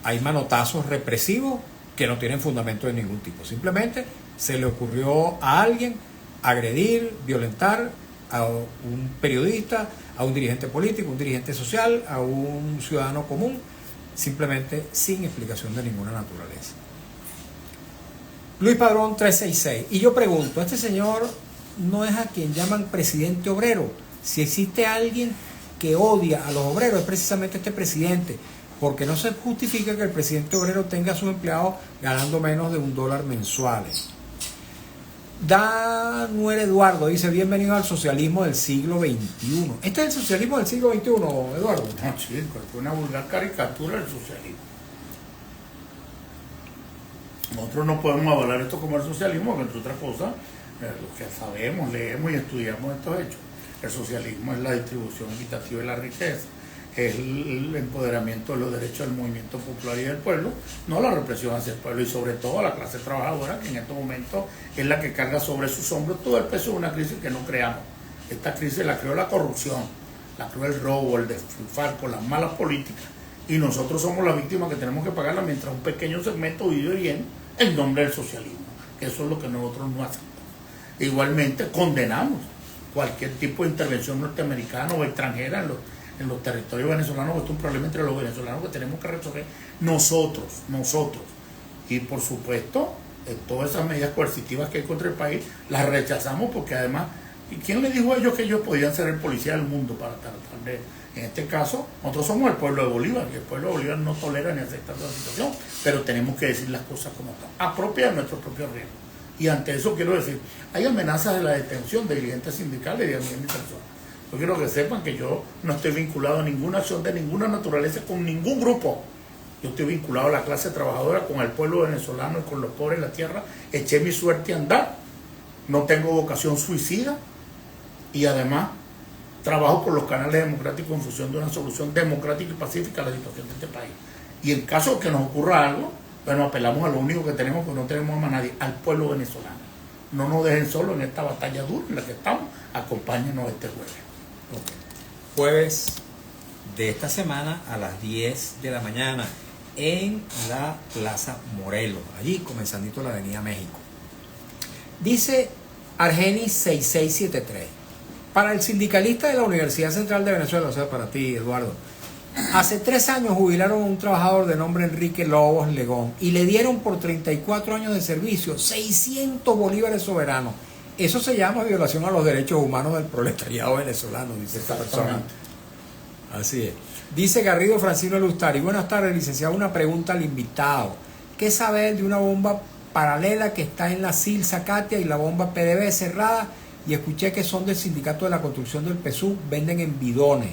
B: hay manotazos represivos que no tienen fundamento de ningún tipo. Simplemente se le ocurrió a alguien agredir, violentar a un periodista, a un dirigente político, un dirigente social, a un ciudadano común, simplemente sin explicación de ninguna naturaleza. Luis Padrón 366. Y yo pregunto, ¿este señor no es a quien llaman presidente obrero? Si existe alguien que odia a los obreros, es precisamente este presidente, porque no se justifica que el presidente obrero tenga a sus empleados ganando menos de $1 mensuales. Danuel Eduardo dice, bienvenido al socialismo del siglo XXI. ¿Este es el socialismo del siglo XXI, Eduardo?
C: No, chico, es una vulgar caricatura del socialismo. Nosotros no podemos avalar esto como el socialismo, porque entre otras cosas, lo que sabemos, leemos y estudiamos estos hechos. El socialismo es la distribución equitativa de la riqueza, es el empoderamiento de los derechos del movimiento popular y del pueblo, no la represión hacia el pueblo y sobre todo a la clase trabajadora, que en estos momentos es la que carga sobre sus hombros todo el peso de una crisis que no creamos. Esta crisis la creó la corrupción, la creó el robo, el desfalco, las malas políticas, y nosotros somos las víctimas que tenemos que pagarla mientras un pequeño segmento vive bien en nombre del socialismo, que eso es lo que nosotros no hacemos. Igualmente condenamos cualquier tipo de intervención norteamericana o extranjera en los territorios venezolanos. Esto es un problema entre los venezolanos que tenemos que resolver nosotros. Y por supuesto, todas esas medidas coercitivas que hay contra el país, las rechazamos, porque además, ¿quién le dijo a ellos que ellos podían ser el policía del mundo para tratar de? En este caso, nosotros somos el pueblo de Bolívar, y el pueblo de Bolívar no tolera ni acepta la situación, pero tenemos que decir las cosas como están, a propia de nuestro propio riesgo. Y ante eso quiero decir, hay amenazas de la detención de dirigentes sindicales y de mi persona. Yo quiero que sepan que yo no estoy vinculado a ninguna acción de ninguna naturaleza con ningún grupo. Yo estoy vinculado a la clase trabajadora, con el pueblo venezolano y con los pobres de la tierra. Eché mi suerte a andar. No tengo vocación suicida. Y además trabajo por los canales democráticos en función de una solución democrática y pacífica a la situación de este país. Y en caso de que nos ocurra algo, bueno, apelamos a lo único que tenemos, que no tenemos más nadie, al pueblo venezolano. No nos dejen solos en esta batalla dura en la que estamos. Acompáñenos este jueves.
B: Jueves de esta semana a las 10 de la mañana en la Plaza Morelos, allí comenzandito la Avenida México. Dice Argenis 6673, para el sindicalista de la Universidad Central de Venezuela, o sea, para ti, Eduardo, hace 3 años jubilaron a un trabajador de nombre Enrique Lobos Legón y le dieron por 34 años de servicio 600 bolívares soberanos. Eso se llama violación a los derechos humanos del proletariado venezolano, dice esta persona. Así es. Dice Garrido Francino Lustari, buenas tardes, licenciado, una pregunta al invitado. ¿Qué sabe él de una bomba paralela que está en la Silsa Katia y la bomba PDB cerrada? Y escuché que son del Sindicato de la Construcción del PSU, venden en bidones.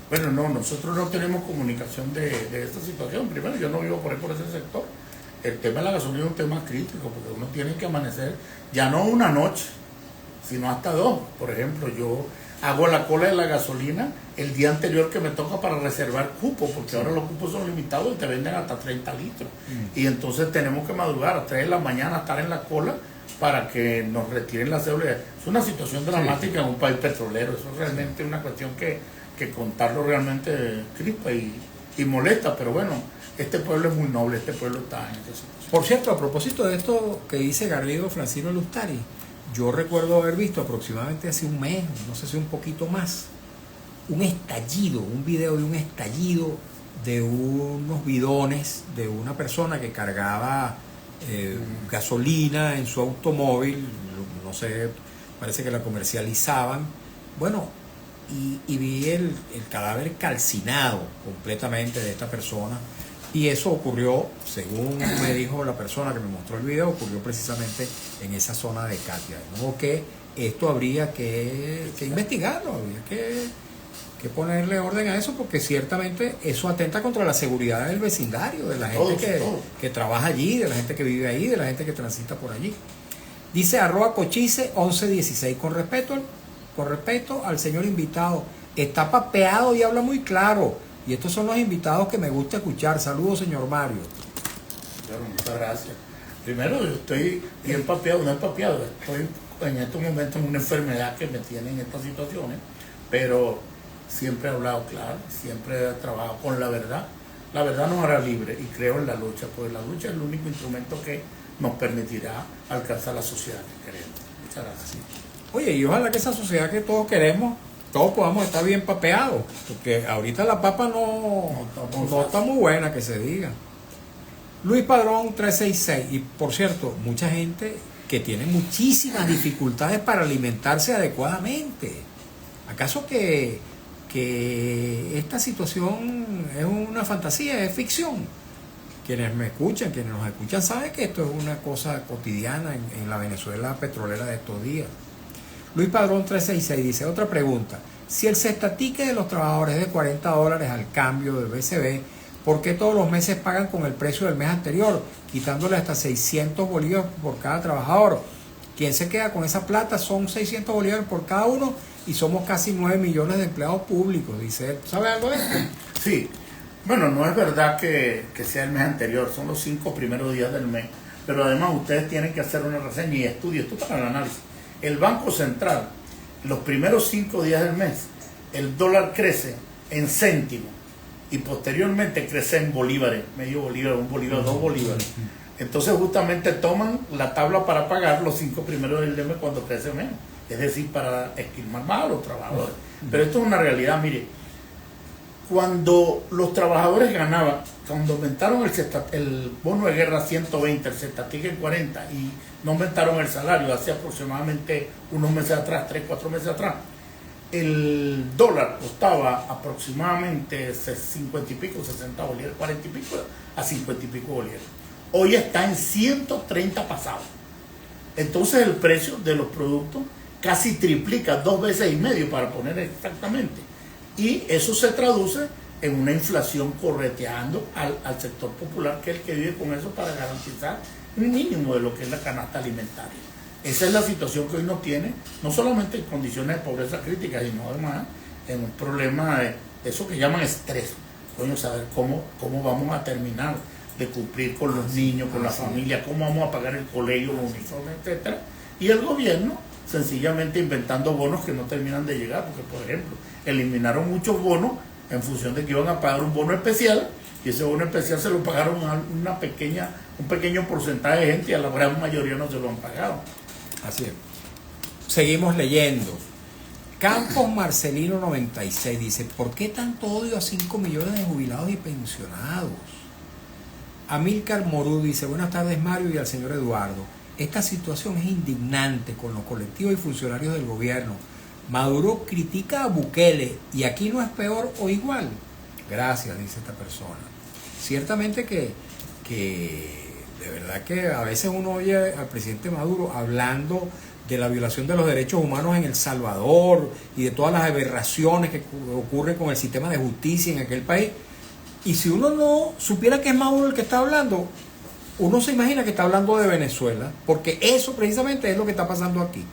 C: Bueno, no, nosotros no tenemos comunicación de esta situación. Primero, yo no vivo por ahí, por ese sector. El tema de la gasolina es un tema crítico, porque uno tiene que amanecer, ya no una noche, sino hasta 2. Por ejemplo, yo hago la cola de la gasolina el día anterior que me toca para reservar cupos, porque ahora los cupos son limitados y te venden hasta 30 litros. Y entonces tenemos que madrugar a 3 de la mañana, estar en la cola para que nos retiren la cédula. Es una situación dramática en un país petrolero. Eso es realmente una cuestión que contarlo realmente crispa y y molesta, pero bueno, este pueblo es muy noble, este pueblo está en esta situación.
B: Por cierto, a propósito de esto que dice Garrido Francino Lustari, yo recuerdo haber visto aproximadamente hace un mes, no sé si un poquito más, un estallido, un video de un estallido de unos bidones de una persona que cargaba gasolina en su automóvil, no sé, parece que la comercializaban. Bueno, y vi el cadáver calcinado completamente de esta persona. Y eso ocurrió, según me dijo la persona que me mostró el video, ocurrió precisamente en esa zona de Katia. De modo que esto habría que investigarlo, habría que ponerle orden a eso, porque ciertamente eso atenta contra la seguridad del vecindario, de la gente que trabaja allí, de la gente que vive ahí, de la gente que transita por allí. Dice @cochise 1116, con respeto al señor invitado, está papeado y habla muy claro. Y estos son los invitados que me gusta escuchar. Saludos, señor Mario.
C: Claro, muchas gracias. Primero, yo estoy bien papeado, no es papeado, estoy en estos momentos en una enfermedad que me tiene en estas situaciones, pero siempre he hablado claro, siempre he trabajado con la verdad. La verdad nos hará libre y creo en la lucha, porque la lucha es el único instrumento que nos permitirá alcanzar la sociedad que queremos. Muchas gracias.
B: Oye, y ojalá que esa sociedad que todos queremos, todos podamos estar bien papeados, porque ahorita la papa no está muy buena, que se diga. Luis Padrón 366, y por cierto, mucha gente que tiene muchísimas dificultades para alimentarse adecuadamente. ¿Acaso que esta situación es una fantasía, es ficción? Quienes me escuchan, quienes nos escuchan, saben que esto es una cosa cotidiana en la Venezuela petrolera de estos días. Luis Padrón 366 dice, otra pregunta, si el cestatique de los trabajadores es de $40 al cambio del BCB, ¿por qué todos los meses pagan con el precio del mes anterior, quitándole hasta 600 bolívares por cada trabajador? ¿Quién se queda con esa plata? Son 600 bolívares por cada uno y somos casi 9 millones de empleados públicos, dice él. ¿Sabe algo de esto?
C: Sí, bueno, no es verdad que sea el mes anterior, son los 5 primeros días del mes, pero además ustedes tienen que hacer una reseña y estudio, esto para el análisis. El Banco Central, los primeros 5 días del mes, el dólar crece en céntimos y posteriormente crece en bolívares, medio bolívar, un bolívar, 2 bolívares. Entonces justamente toman la tabla para pagar los 5 primeros del mes cuando crece menos, es decir, para esquilmar más a los trabajadores. Pero esto es una realidad, mire, cuando los trabajadores ganaban, cuando aumentaron el bono de guerra 120, el cestatique en 40 y no aumentaron el salario hace aproximadamente unos meses atrás, 3-4 meses atrás, el dólar costaba aproximadamente 50 y pico, 60 bolívares, 40 y pico a 50 y pico bolívares. Hoy está en 130 pasados. Entonces el precio de los productos casi triplica, 2 veces y medio para poner exactamente. Y eso se traduce en una inflación correteando al sector popular, que es el que vive con eso para garantizar un mínimo de lo que es la canasta alimentaria. Esa es la situación que hoy nos tiene, no solamente en condiciones de pobreza crítica, sino además en un problema de eso que llaman estrés. Coño, saber cómo vamos a terminar de cumplir con los niños, con la familia, cómo vamos a pagar el colegio, los uniformes, etcétera. Y el gobierno sencillamente inventando bonos que no terminan de llegar, porque por ejemplo, eliminaron muchos bonos en función de que iban a pagar un bono especial, y ese bono especial se lo pagaron a un pequeño porcentaje de gente, y a la gran mayoría no se lo han pagado.
B: Así es. Seguimos leyendo. Campos Marcelino 96 dice, ¿por qué tanto odio a 5 millones de jubilados y pensionados? Amílcar Morú dice, buenas tardes Mario y al señor Eduardo. Esta situación es indignante con los colectivos y funcionarios del gobierno. Maduro critica a Bukele y aquí no es peor o igual. Gracias, dice esta persona. Ciertamente que de verdad que a veces uno oye al presidente Maduro hablando de la violación de los derechos humanos en El Salvador y de todas las aberraciones que ocurren con el sistema de justicia en aquel país. Y si uno no supiera que es Maduro el que está hablando, uno se imagina que está hablando de Venezuela, porque eso precisamente es lo que está pasando aquí.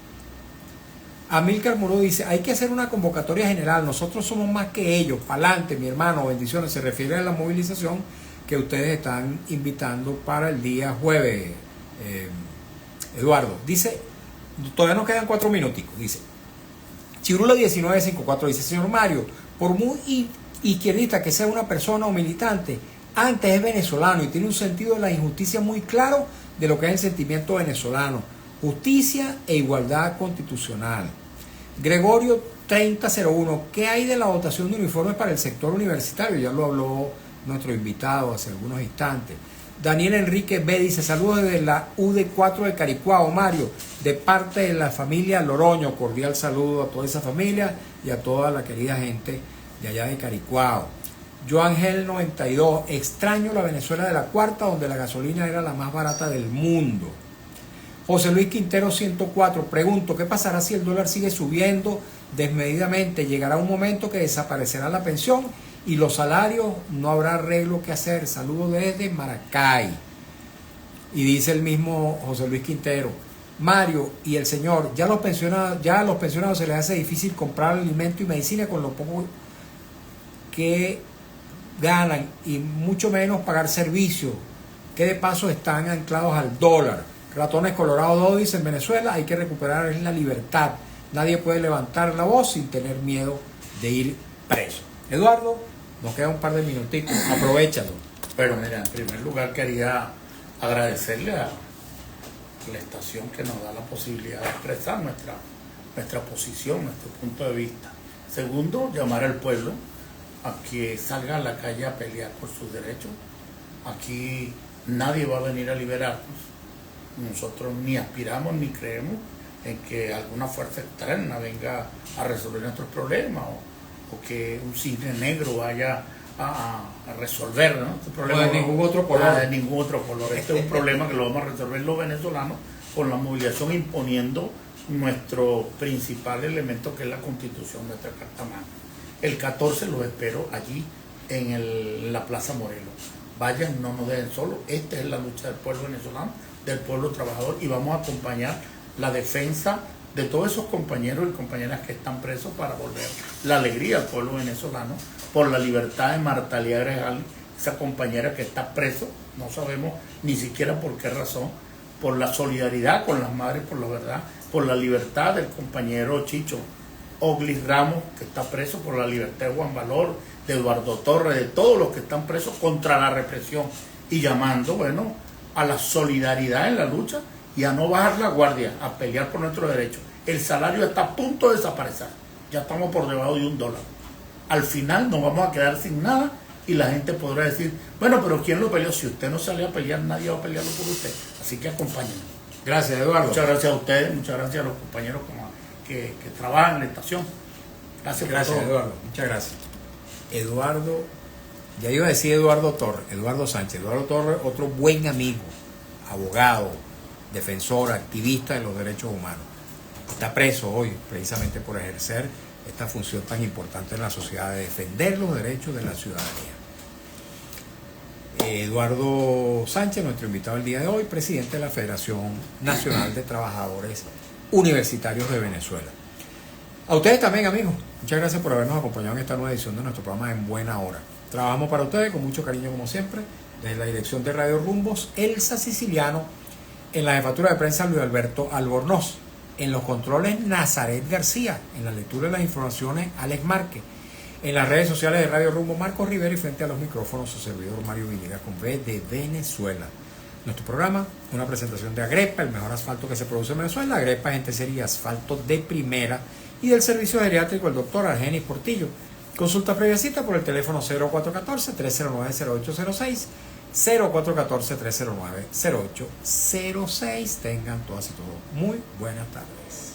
B: Amílcar Muro dice, hay que hacer una convocatoria general, nosotros somos más que ellos, pa'lante, mi hermano, bendiciones. Se refiere a la movilización que ustedes están invitando para el día jueves. Eduardo, dice, todavía nos quedan 4 minuticos, dice, Chirula 1954 dice, señor Mario, por muy izquierdista, que sea una persona o militante, antes es venezolano y tiene un sentido de la injusticia muy claro de lo que es el sentimiento venezolano: justicia e igualdad constitucional. Gregorio 3001, ¿qué hay de la dotación de uniformes para el sector universitario? Ya lo habló nuestro invitado hace algunos instantes. Daniel Enrique B. dice: saludos desde la UD4 de Caricuao, Mario, de parte de la familia Loroño. Cordial saludo a toda esa familia y a toda la querida gente de allá de Caricuao. Joangel 92, extraño la Venezuela de la Cuarta, donde la gasolina era la más barata del mundo. José Luis Quintero 104, pregunto, ¿qué pasará si el dólar sigue subiendo desmedidamente? ¿Llegará un momento que desaparecerá la pensión y los salarios? No habrá arreglo que hacer. Saludos desde Maracay. Y dice el mismo José Luis Quintero: Mario y el señor, ya a los pensionados se les hace difícil comprar alimento y medicina con lo poco que ganan, y mucho menos pagar servicios, que de paso están anclados al dólar. Ratones Colorados 2 dice: en Venezuela hay que recuperar la libertad. Nadie puede levantar la voz sin tener miedo de ir preso. Eduardo, nos queda un par de minutitos, aprovechalo.
C: Pero mira, en primer lugar quería agradecerle a la estación que nos da la posibilidad de expresar nuestra posición, nuestro punto de vista. Segundo, llamar al pueblo a que salga a la calle a pelear por sus derechos. Aquí nadie va a venir a liberarnos. Nosotros ni aspiramos ni creemos en que alguna fuerza externa venga a resolver nuestros problemas o que un cisne negro vaya a resolver, ¿no? Este problema,
B: o de ningún otro color.
C: De ningún otro color. Este es un problema que lo vamos a resolver los venezolanos con la movilización, imponiendo nuestro principal elemento, que es la Constitución, nuestra Carta Magna. El 14 los espero allí en la Plaza Morelos. Vayan, no nos dejen solos. Esta es la lucha del pueblo venezolano, del pueblo trabajador, y vamos a acompañar la defensa de todos esos compañeros y compañeras que están presos para volver la alegría al pueblo venezolano, por la libertad de Marta Lía Grejal, esa compañera que está preso, no sabemos ni siquiera por qué razón, por la solidaridad con las madres, por la verdad, por la libertad del compañero Chicho Oglis Ramos, que está preso, por la libertad de Juan Valor, de Eduardo Torres, de todos los que están presos contra la represión, y llamando, bueno, a la solidaridad en la lucha y a no bajar la guardia, a pelear por nuestros derechos. El salario está a punto de desaparecer, ya estamos por debajo de $1. Al final nos vamos a quedar sin nada y la gente podrá decir: bueno, pero ¿quién lo peleó? Si usted no salió a pelear, nadie va a pelearlo por usted. Así que acompáñenos.
B: Gracias, Eduardo.
C: Muchas gracias a ustedes, muchas gracias a los compañeros que trabajan en la estación. Gracias por todo.
B: Eduardo. Muchas gracias. Eduardo, ya iba a decir Eduardo Torres, Eduardo Sánchez. Eduardo Torres, otro buen amigo, abogado, defensor, activista de los derechos humanos. Está preso hoy precisamente por ejercer esta función tan importante en la sociedad, de defender los derechos de la ciudadanía. Eduardo Sánchez, nuestro invitado el día de hoy, presidente de la Federación Nacional de Trabajadores Universitarios de Venezuela. A ustedes también, amigos, muchas gracias por habernos acompañado en esta nueva edición de nuestro programa En Buena Hora. Trabajamos para ustedes con mucho cariño, como siempre, desde la dirección de Radio Rumbos, Elsa Siciliano, en la jefatura de prensa Luis Alberto Albornoz, en los controles Nazaret García, en la lectura de las informaciones Alex Márquez, en las redes sociales de Radio Rumbo Marcos Rivera, y frente a los micrófonos su servidor Mario Villegas con B de Venezuela. Nuestro programa, una presentación de Agrepa, el mejor asfalto que se produce en Venezuela. Agrepa, gente seria y asfalto de primera, y del servicio geriátrico el doctor Argenis Portillo. Consulta previa cita por el teléfono 0414-309-0806, 0414-309-0806. Tengan todas y todos muy buenas tardes.